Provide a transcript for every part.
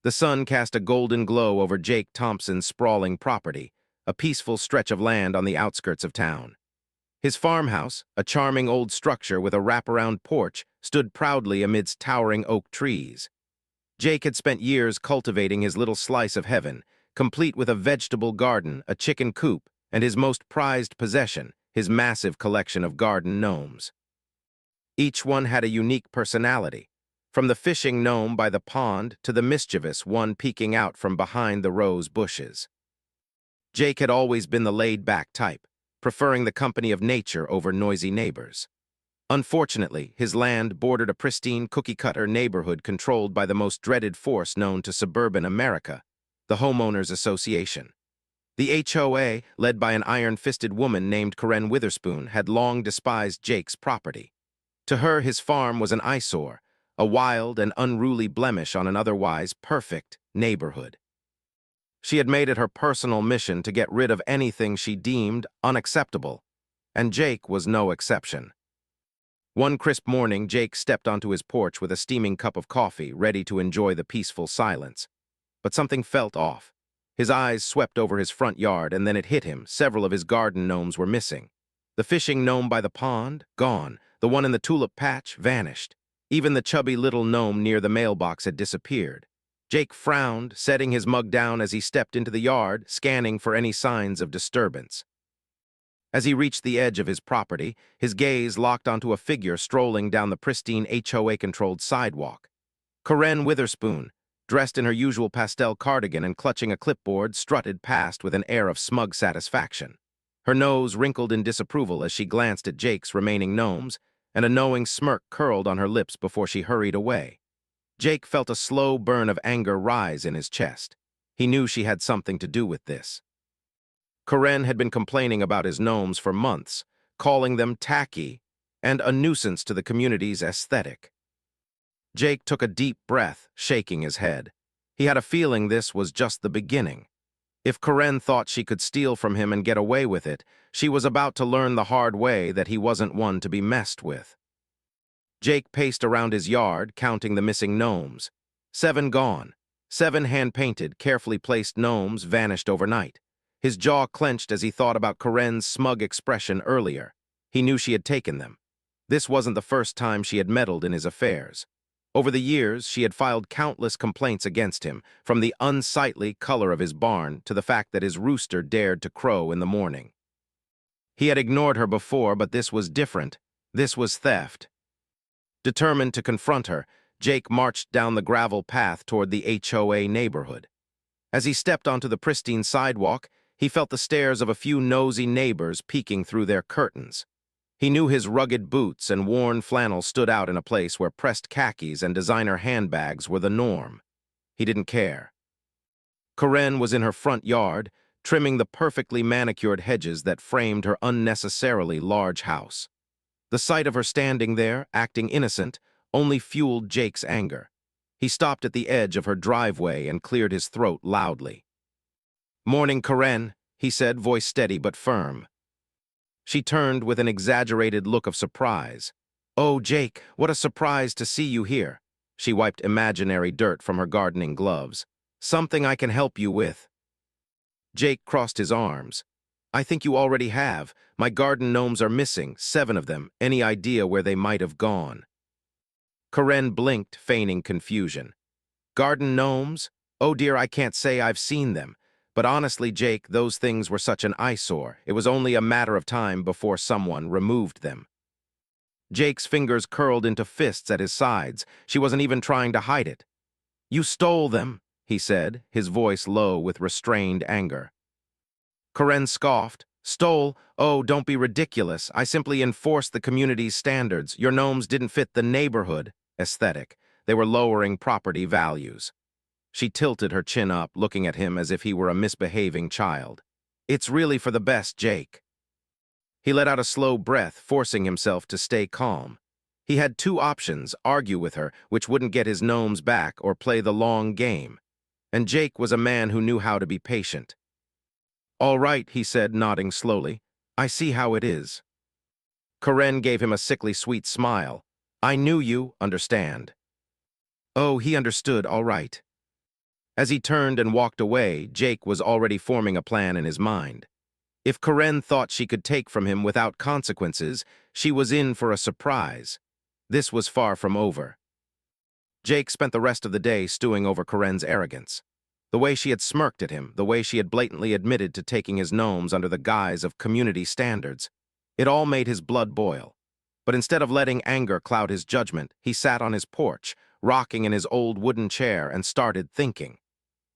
The sun cast a golden glow over Jake Thompson's sprawling property, a peaceful stretch of land on the outskirts of town. His farmhouse, a charming old structure with a wraparound porch, stood proudly amidst towering oak trees. Jake had spent years cultivating his little slice of heaven, complete with a vegetable garden, a chicken coop, and his most prized possession, his massive collection of garden gnomes. Each one had a unique personality, from the fishing gnome by the pond to the mischievous one peeking out from behind the rose bushes. Jake had always been the laid-back type, preferring the company of nature over noisy neighbors. Unfortunately, his land bordered a pristine cookie-cutter neighborhood controlled by the most dreaded force known to suburban America, the Homeowners Association. The HOA, led by an iron-fisted woman named Karen Witherspoon, had long despised Jake's property. To her, his farm was an eyesore, a wild and unruly blemish on an otherwise perfect neighborhood. She had made it her personal mission to get rid of anything she deemed unacceptable, and Jake was no exception. One crisp morning, Jake stepped onto his porch with a steaming cup of coffee, ready to enjoy the peaceful silence. But something felt off. His eyes swept over his front yard, and then it hit him. Several of his garden gnomes were missing. The fishing gnome by the pond, gone. The one in the tulip patch, vanished. Even the chubby little gnome near the mailbox had disappeared. Jake frowned, setting his mug down as he stepped into the yard, scanning for any signs of disturbance. As he reached the edge of his property, his gaze locked onto a figure strolling down the pristine HOA-controlled sidewalk. Karen Witherspoon, dressed in her usual pastel cardigan and clutching a clipboard, strutted past with an air of smug satisfaction. Her nose wrinkled in disapproval as she glanced at Jake's remaining gnomes, and a knowing smirk curled on her lips before she hurried away. Jake felt a slow burn of anger rise in his chest. He knew she had something to do with this. Karen had been complaining about his gnomes for months, calling them tacky and a nuisance to the community's aesthetic. Jake took a deep breath, shaking his head. He had a feeling this was just the beginning. If Karen thought she could steal from him and get away with it, she was about to learn the hard way that he wasn't one to be messed with. Jake paced around his yard, counting the missing gnomes. 7 gone. 7 hand-painted, carefully placed gnomes vanished overnight. His jaw clenched as he thought about Karen's smug expression earlier. He knew she had taken them. This wasn't the first time she had meddled in his affairs. Over the years, she had filed countless complaints against him, from the unsightly color of his barn to the fact that his rooster dared to crow in the morning. He had ignored her before, but this was different. This was theft. Determined to confront her, Jake marched down the gravel path toward the HOA neighborhood. As he stepped onto the pristine sidewalk, he felt the stares of a few nosy neighbors peeking through their curtains. He knew his rugged boots and worn flannel stood out in a place where pressed khakis and designer handbags were the norm. He didn't care. Karen was in her front yard, trimming the perfectly manicured hedges that framed her unnecessarily large house. The sight of her standing there, acting innocent, only fueled Jake's anger. He stopped at the edge of her driveway and cleared his throat loudly. "Morning, Karen," he said, voice steady but firm. She turned with an exaggerated look of surprise. "Oh, Jake, what a surprise to see you here." She wiped imaginary dirt from her gardening gloves. "Something I can help you with." Jake crossed his arms. "I think you already have. My garden gnomes are missing, 7 of them. Any idea where they might have gone?" Karen blinked, feigning confusion. "Garden gnomes? Oh dear, I can't say I've seen them. But honestly, Jake, those things were such an eyesore. It was only a matter of time before someone removed them." Jake's fingers curled into fists at his sides. She wasn't even trying to hide it. "You stole them," he said, his voice low with restrained anger. Karen scoffed. "Stole? Oh, don't be ridiculous. I simply enforced the community's standards. Your gnomes didn't fit the neighborhood aesthetic. They were lowering property values." She tilted her chin up, looking at him as if he were a misbehaving child. "It's really for the best, Jake." He let out a slow breath, forcing himself to stay calm. He had 2 options: argue with her, which wouldn't get his gnomes back, or play the long game. And Jake was a man who knew how to be patient. "All right," he said, nodding slowly. "I see how it is." Karen gave him a sickly sweet smile. "I knew you, understand." Oh, he understood, all right. As he turned and walked away, Jake was already forming a plan in his mind. If Karen thought she could take from him without consequences, she was in for a surprise. This was far from over. Jake spent the rest of the day stewing over Karen's arrogance. The way she had smirked at him, the way she had blatantly admitted to taking his gnomes under the guise of community standards. It all made his blood boil. But instead of letting anger cloud his judgment, he sat on his porch, rocking in his old wooden chair, and started thinking.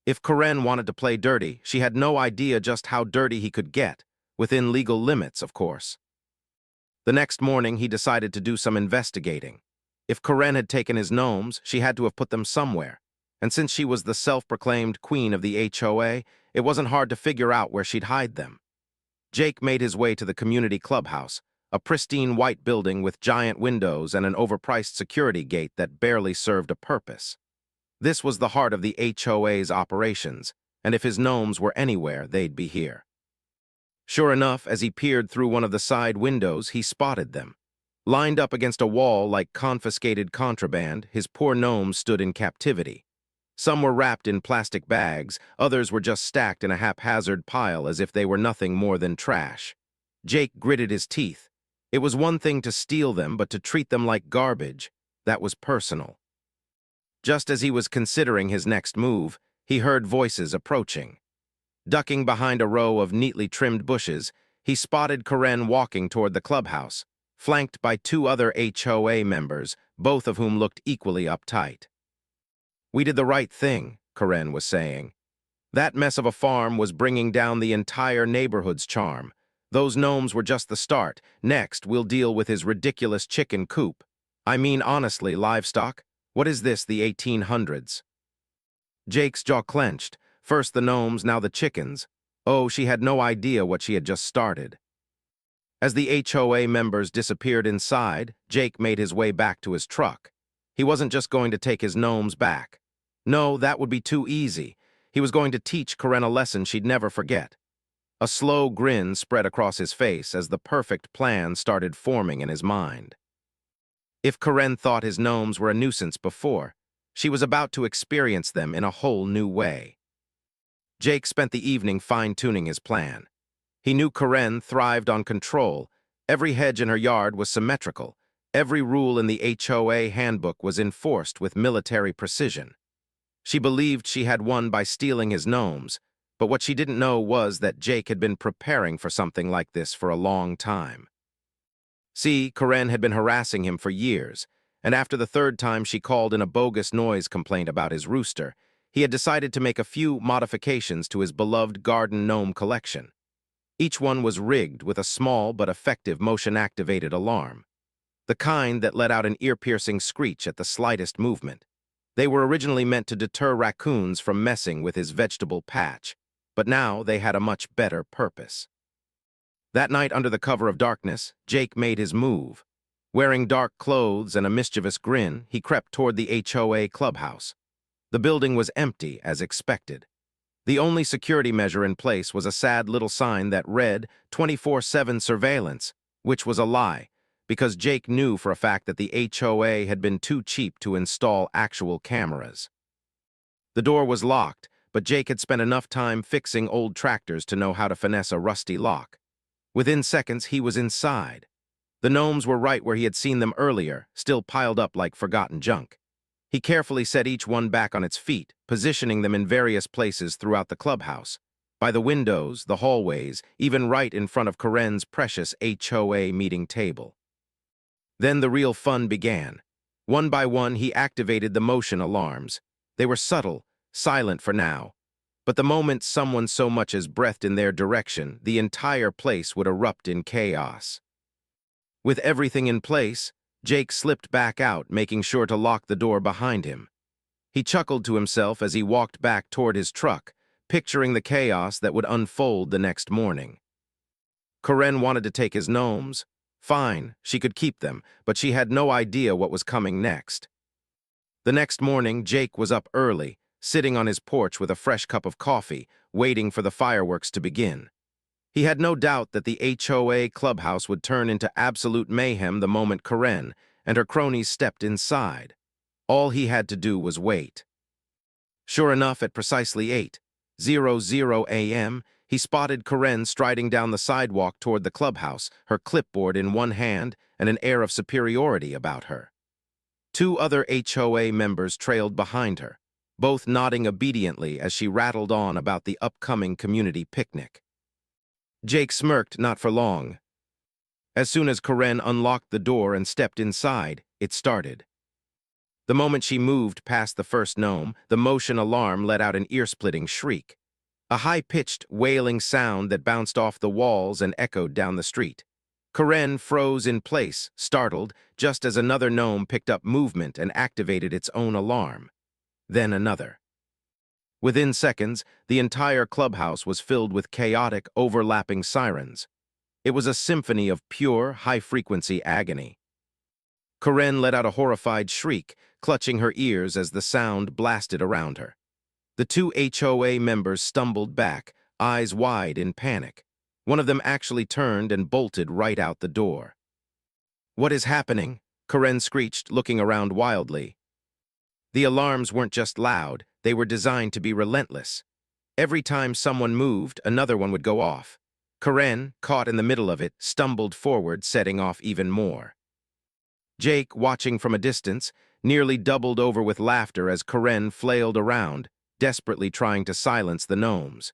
If Karen wanted to play dirty, she had no idea just how dirty he could get, within legal limits, of course. The next morning, he decided to do some investigating. If Karen had taken his gnomes, she had to have put them somewhere. And since she was the self-proclaimed queen of the HOA, it wasn't hard to figure out where she'd hide them. Jake made his way to the community clubhouse, a pristine white building with giant windows and an overpriced security gate that barely served a purpose. This was the heart of the HOA's operations, and if his gnomes were anywhere, they'd be here. Sure enough, as he peered through one of the side windows, he spotted them. Lined up against a wall like confiscated contraband, his poor gnomes stood in captivity. Some were wrapped in plastic bags, others were just stacked in a haphazard pile as if they were nothing more than trash. Jake gritted his teeth. It was one thing to steal them, but to treat them like garbage, that was personal. Just as he was considering his next move, he heard voices approaching. Ducking behind a row of neatly trimmed bushes, he spotted Karen walking toward the clubhouse, flanked by two other HOA members, both of whom looked equally uptight. "We did the right thing," Karen was saying. "That mess of a farm was bringing down the entire neighborhood's charm. Those gnomes were just the start. Next, we'll deal with his ridiculous chicken coop. I mean, honestly, livestock? What is this, the 1800s? Jake's jaw clenched. First the gnomes, now the chickens. Oh, she had no idea what she had just started. As the HOA members disappeared inside, Jake made his way back to his truck. He wasn't just going to take his gnomes back. No, that would be too easy. He was going to teach Karen a lesson she'd never forget. A slow grin spread across his face as the perfect plan started forming in his mind. If Karen thought his gnomes were a nuisance before, she was about to experience them in a whole new way. Jake spent the evening fine-tuning his plan. He knew Karen thrived on control. Every hedge in her yard was symmetrical. Every rule in the HOA handbook was enforced with military precision. She believed she had won by stealing his gnomes, but what she didn't know was that Jake had been preparing for something like this for a long time. See, Karen had been harassing him for years, and after the third time she called in a bogus noise complaint about his rooster, he had decided to make a few modifications to his beloved garden gnome collection. Each one was rigged with a small but effective motion-activated alarm, the kind that let out an ear-piercing screech at the slightest movement. They were originally meant to deter raccoons from messing with his vegetable patch, but now they had a much better purpose. That night, under the cover of darkness, Jake made his move. Wearing dark clothes and a mischievous grin, he crept toward the HOA clubhouse. The building was empty, as expected. The only security measure in place was a sad little sign that read 24/7 surveillance, which was a lie, because Jake knew for a fact that the HOA had been too cheap to install actual cameras. The door was locked, but Jake had spent enough time fixing old tractors to know how to finesse a rusty lock. Within seconds, he was inside. The gnomes were right where he had seen them earlier, still piled up like forgotten junk. He carefully set each one back on its feet, positioning them in various places throughout the clubhouse, by the windows, the hallways, even right in front of Karen's precious HOA meeting table. Then the real fun began. One by one, he activated the motion alarms. They were subtle, silent for now, but the moment someone so much as breathed in their direction, the entire place would erupt in chaos. With everything in place, Jake slipped back out, making sure to lock the door behind him. He chuckled to himself as he walked back toward his truck, picturing the chaos that would unfold the next morning. Karen wanted to take his gnomes. Fine, she could keep them, but she had no idea what was coming next. The next morning, Jake was up early, sitting on his porch with a fresh cup of coffee, waiting for the fireworks to begin. He had no doubt that the HOA clubhouse would turn into absolute mayhem the moment Karen and her cronies stepped inside. All he had to do was wait. Sure enough, at precisely 8:00 a.m., he spotted Karen striding down the sidewalk toward the clubhouse, her clipboard in one hand and an air of superiority about her. Two other HOA members trailed behind her, both nodding obediently as she rattled on about the upcoming community picnic. Jake smirked not for long. As soon as Karen unlocked the door and stepped inside, it started. The moment she moved past the first gnome, the motion alarm let out an ear-splitting shriek, a high-pitched, wailing sound that bounced off the walls and echoed down the street. Karen froze in place, startled, just as another gnome picked up movement and activated its own alarm. Then another. Within seconds, the entire clubhouse was filled with chaotic, overlapping sirens. It was a symphony of pure, high-frequency agony. Karen let out a horrified shriek, clutching her ears as the sound blasted around her. The two HOA members stumbled back, eyes wide in panic. One of them actually turned and bolted right out the door. "What is happening?" Karen screeched, looking around wildly. The alarms weren't just loud, they were designed to be relentless. Every time someone moved, another one would go off. Karen, caught in the middle of it, stumbled forward, setting off even more. Jake, watching from a distance, nearly doubled over with laughter as Karen flailed around, desperately trying to silence the gnomes.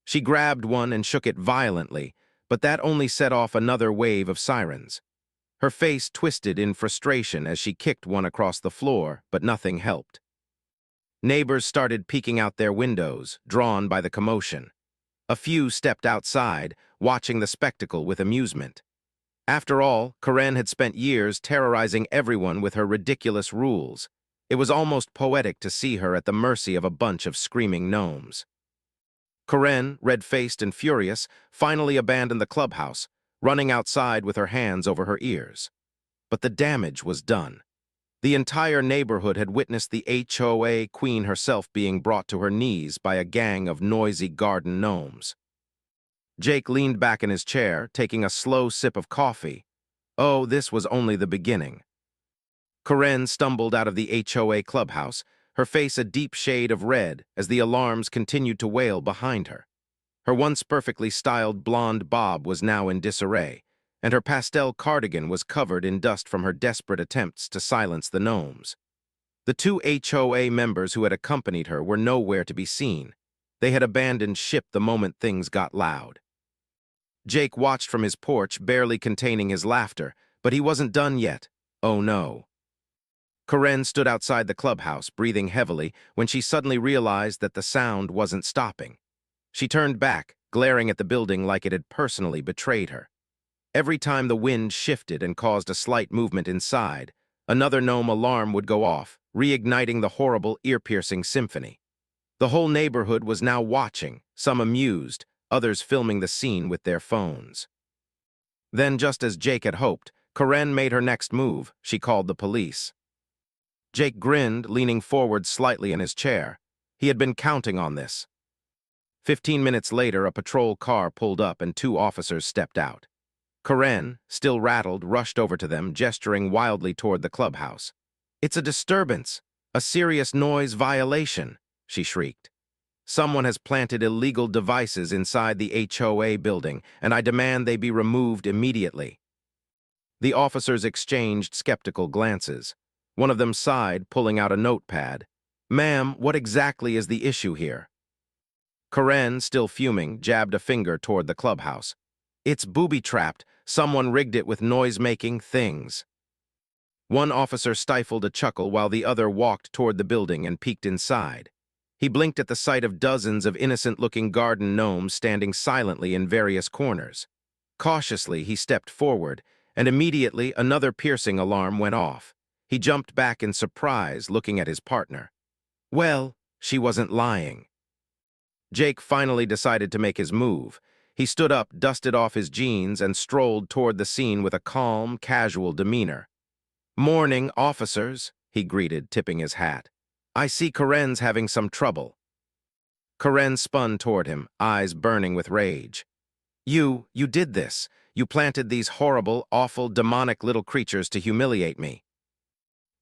She grabbed one and shook it violently, but that only set off another wave of sirens. Her face twisted in frustration as she kicked one across the floor, but nothing helped. Neighbors started peeking out their windows, drawn by the commotion. A few stepped outside, watching the spectacle with amusement. After all, Karen had spent years terrorizing everyone with her ridiculous rules. It was almost poetic to see her at the mercy of a bunch of screaming gnomes. Karen, red-faced and furious, finally abandoned the clubhouse, running outside with her hands over her ears. But the damage was done. The entire neighborhood had witnessed the HOA queen herself being brought to her knees by a gang of noisy garden gnomes. Jake leaned back in his chair, taking a slow sip of coffee. Oh, this was only the beginning. Karen stumbled out of the HOA clubhouse, her face a deep shade of red as the alarms continued to wail behind her. Her once perfectly styled blonde bob was now in disarray, and her pastel cardigan was covered in dust from her desperate attempts to silence the gnomes. The two HOA members who had accompanied her were nowhere to be seen. They had abandoned ship the moment things got loud. Jake watched from his porch, barely containing his laughter, but he wasn't done yet. Oh no. Karen stood outside the clubhouse, breathing heavily, when she suddenly realized that the sound wasn't stopping. She turned back, glaring at the building like it had personally betrayed her. Every time the wind shifted and caused a slight movement inside, another gnome alarm would go off, reigniting the horrible, ear-piercing symphony. The whole neighborhood was now watching, some amused, others filming the scene with their phones. Then, just as Jake had hoped, Karen made her next move. She called the police. Jake grinned, leaning forward slightly in his chair. He had been counting on this. 15 minutes later, a patrol car pulled up and two officers stepped out. Karen, still rattled, rushed over to them, gesturing wildly toward the clubhouse. "It's a disturbance, a serious noise violation," she shrieked. "Someone has planted illegal devices inside the HOA building, and I demand they be removed immediately." The officers exchanged skeptical glances. One of them sighed, pulling out a notepad. "Ma'am, what exactly is the issue here?" Karen, still fuming, jabbed a finger toward the clubhouse. "It's booby-trapped. Someone rigged it with noise-making things." One officer stifled a chuckle while the other walked toward the building and peeked inside. He blinked at the sight of dozens of innocent-looking garden gnomes standing silently in various corners. Cautiously, he stepped forward, and immediately another piercing alarm went off. He jumped back in surprise, looking at his partner. Well, she wasn't lying. Jake finally decided to make his move. He stood up, dusted off his jeans, and strolled toward the scene with a calm, casual demeanor. "Morning, officers," he greeted, tipping his hat. "I see Karen's having some trouble." Karen spun toward him, eyes burning with rage. You did this. You planted these horrible, awful, demonic little creatures to humiliate me."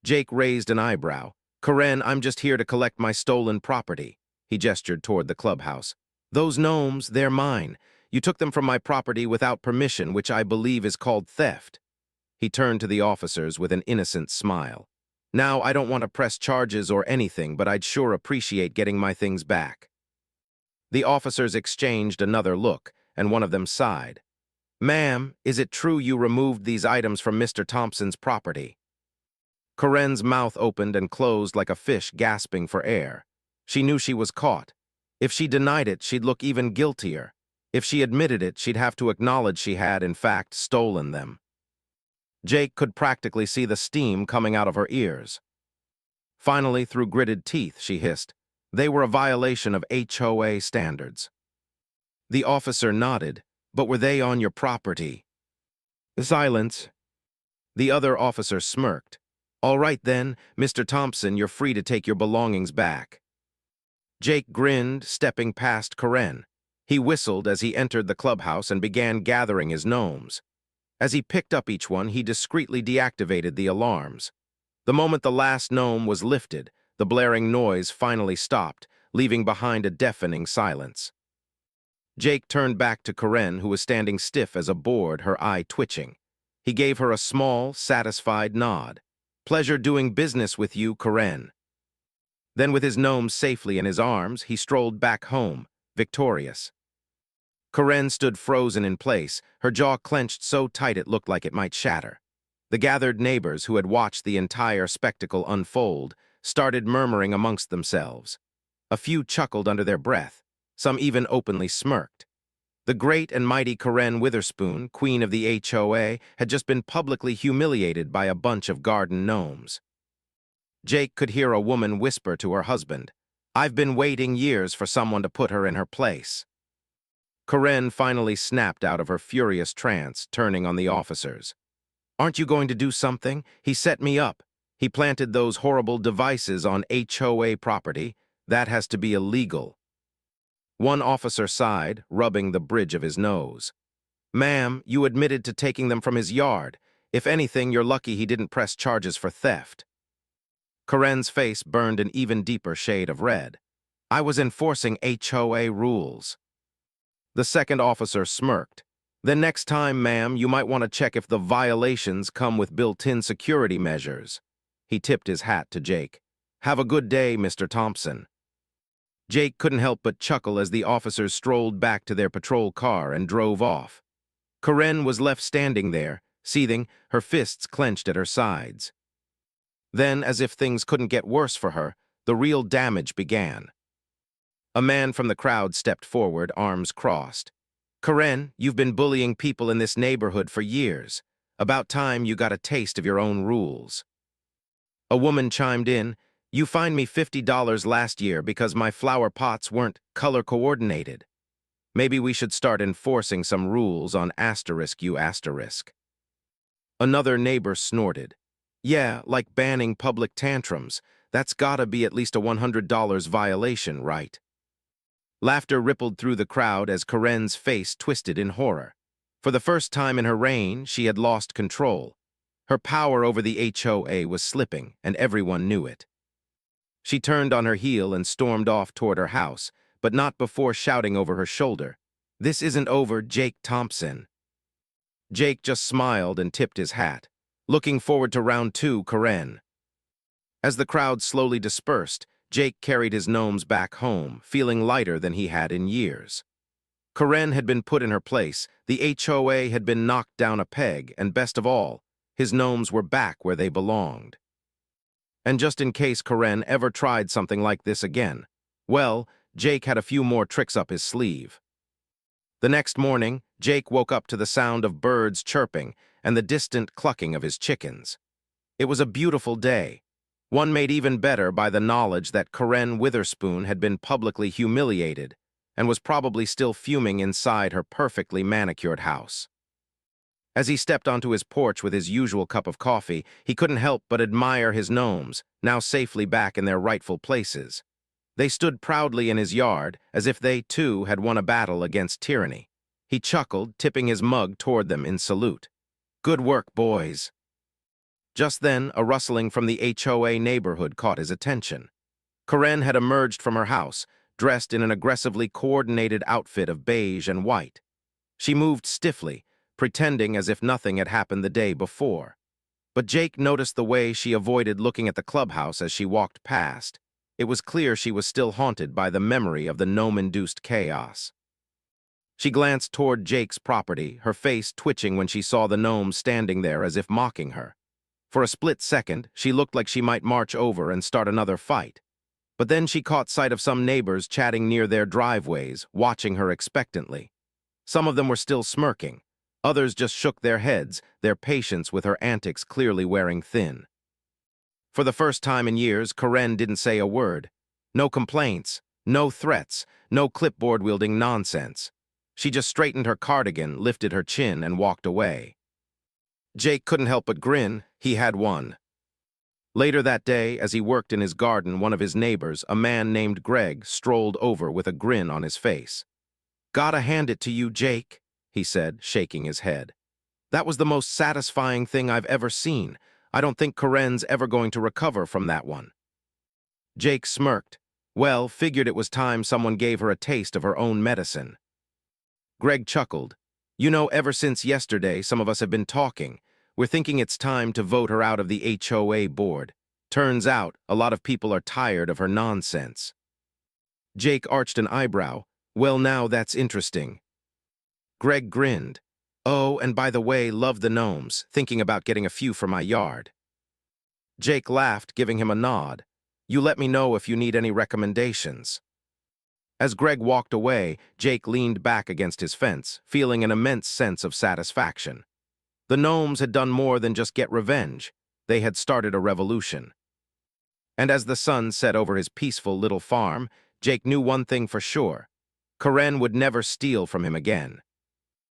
Jake raised an eyebrow. Karen, I'm just here to collect my stolen property. He gestured toward the clubhouse. Those gnomes, they're mine. You took them from my property without permission, which I believe is called theft. He turned to the officers with an innocent smile. Now, I don't want to press charges or anything, but I'd sure appreciate getting my things back. The officers exchanged another look, and one of them sighed. Ma'am, is it true you removed these items from Mr. Thompson's property? Karen's mouth opened and closed like a fish gasping for air. She knew she was caught. If she denied it, she'd look even guiltier. If she admitted it, she'd have to acknowledge she had, in fact, stolen them. Jake could practically see the steam coming out of her ears. Finally, through gritted teeth, she hissed, they were a violation of HOA standards. The officer nodded, but were they on your property? Silence. The other officer smirked. All right then, Mr. Thompson, you're free to take your belongings back. Jake grinned, stepping past Karen. He whistled as he entered the clubhouse and began gathering his gnomes. As he picked up each one, he discreetly deactivated the alarms. The moment the last gnome was lifted, the blaring noise finally stopped, leaving behind a deafening silence. Jake turned back to Karen, who was standing stiff as a board, her eye twitching. He gave her a small, satisfied nod. Pleasure doing business with you, Karen. Then, with his gnomes safely in his arms, he strolled back home, victorious. Karen stood frozen in place, her jaw clenched so tight it looked like it might shatter. The gathered neighbors, who had watched the entire spectacle unfold, started murmuring amongst themselves. A few chuckled under their breath. Some even openly smirked. The great and mighty Karen Witherspoon, queen of the HOA, had just been publicly humiliated by a bunch of garden gnomes. Jake could hear a woman whisper to her husband, I've been waiting years for someone to put her in her place. Karen finally snapped out of her furious trance, turning on the officers. Aren't you going to do something? He set me up. He planted those horrible devices on HOA property. That has to be illegal. One officer sighed, rubbing the bridge of his nose. Ma'am, you admitted to taking them from his yard. If anything, you're lucky he didn't press charges for theft. Karen's face burned an even deeper shade of red. I was enforcing HOA rules. The second officer smirked. Then next time, ma'am, you might want to check if the violations come with built-in security measures. He tipped his hat to Jake. Have a good day, Mr. Thompson. Jake couldn't help but chuckle as the officers strolled back to their patrol car and drove off. Karen was left standing there, seething, her fists clenched at her sides. Then, as if things couldn't get worse for her, the real damage began. A man from the crowd stepped forward, arms crossed. Karen, you've been bullying people in this neighborhood for years. About time you got a taste of your own rules. A woman chimed in, You fined me $50 last year because my flower pots weren't color-coordinated. Maybe we should start enforcing some rules on you asterisk. Another neighbor snorted. Yeah, like banning public tantrums. That's gotta be at least a $100 violation, right? Laughter rippled through the crowd as Karen's face twisted in horror. For the first time in her reign, she had lost control. Her power over the HOA was slipping, and everyone knew it. She turned on her heel and stormed off toward her house, but not before shouting over her shoulder, This isn't over, Jake Thompson. Jake just smiled and tipped his hat, looking forward to round two, Karen. As the crowd slowly dispersed, Jake carried his gnomes back home, feeling lighter than he had in years. Karen had been put in her place, the HOA had been knocked down a peg, and best of all, his gnomes were back where they belonged. And just in case Karen ever tried something like this again, well, Jake had a few more tricks up his sleeve. The next morning, Jake woke up to the sound of birds chirping and the distant clucking of his chickens. It was a beautiful day, one made even better by the knowledge that Karen Witherspoon had been publicly humiliated and was probably still fuming inside her perfectly manicured house. As he stepped onto his porch with his usual cup of coffee, he couldn't help but admire his gnomes, now safely back in their rightful places. They stood proudly in his yard, as if they, too, had won a battle against tyranny. He chuckled, tipping his mug toward them in salute. Good work, boys. Just then, a rustling from the HOA neighborhood caught his attention. Karen had emerged from her house, dressed in an aggressively coordinated outfit of beige and white. She moved stiffly, pretending as if nothing had happened the day before. But Jake noticed the way she avoided looking at the clubhouse as she walked past. It was clear she was still haunted by the memory of the gnome-induced chaos. She glanced toward Jake's property, her face twitching when she saw the gnome standing there as if mocking her. For a split second, she looked like she might march over and start another fight. But then she caught sight of some neighbors chatting near their driveways, watching her expectantly. Some of them were still smirking. Others just shook their heads, their patience with her antics clearly wearing thin. For the first time in years, Karen didn't say a word. No complaints, no threats, no clipboard-wielding nonsense. She just straightened her cardigan, lifted her chin, and walked away. Jake couldn't help but grin. He had won. Later that day, as he worked in his garden, one of his neighbors, a man named Greg, strolled over with a grin on his face. "Gotta hand it to you, Jake," he said, shaking his head. "That was the most satisfying thing I've ever seen. I don't think Karen's ever going to recover from that one." Jake smirked. Well, figured it was time someone gave her a taste of her own medicine. Greg chuckled. "You know, ever since yesterday, some of us have been talking. We're thinking it's time to vote her out of the HOA board. Turns out, a lot of people are tired of her nonsense." Jake arched an eyebrow. "Well, now that's interesting." Greg grinned. "Oh, and by the way, love the gnomes, thinking about getting a few for my yard." Jake laughed, giving him a nod. "You let me know if you need any recommendations." As Greg walked away, Jake leaned back against his fence, feeling an immense sense of satisfaction. The gnomes had done more than just get revenge. They had started a revolution. And as the sun set over his peaceful little farm, Jake knew one thing for sure. Karen would never steal from him again.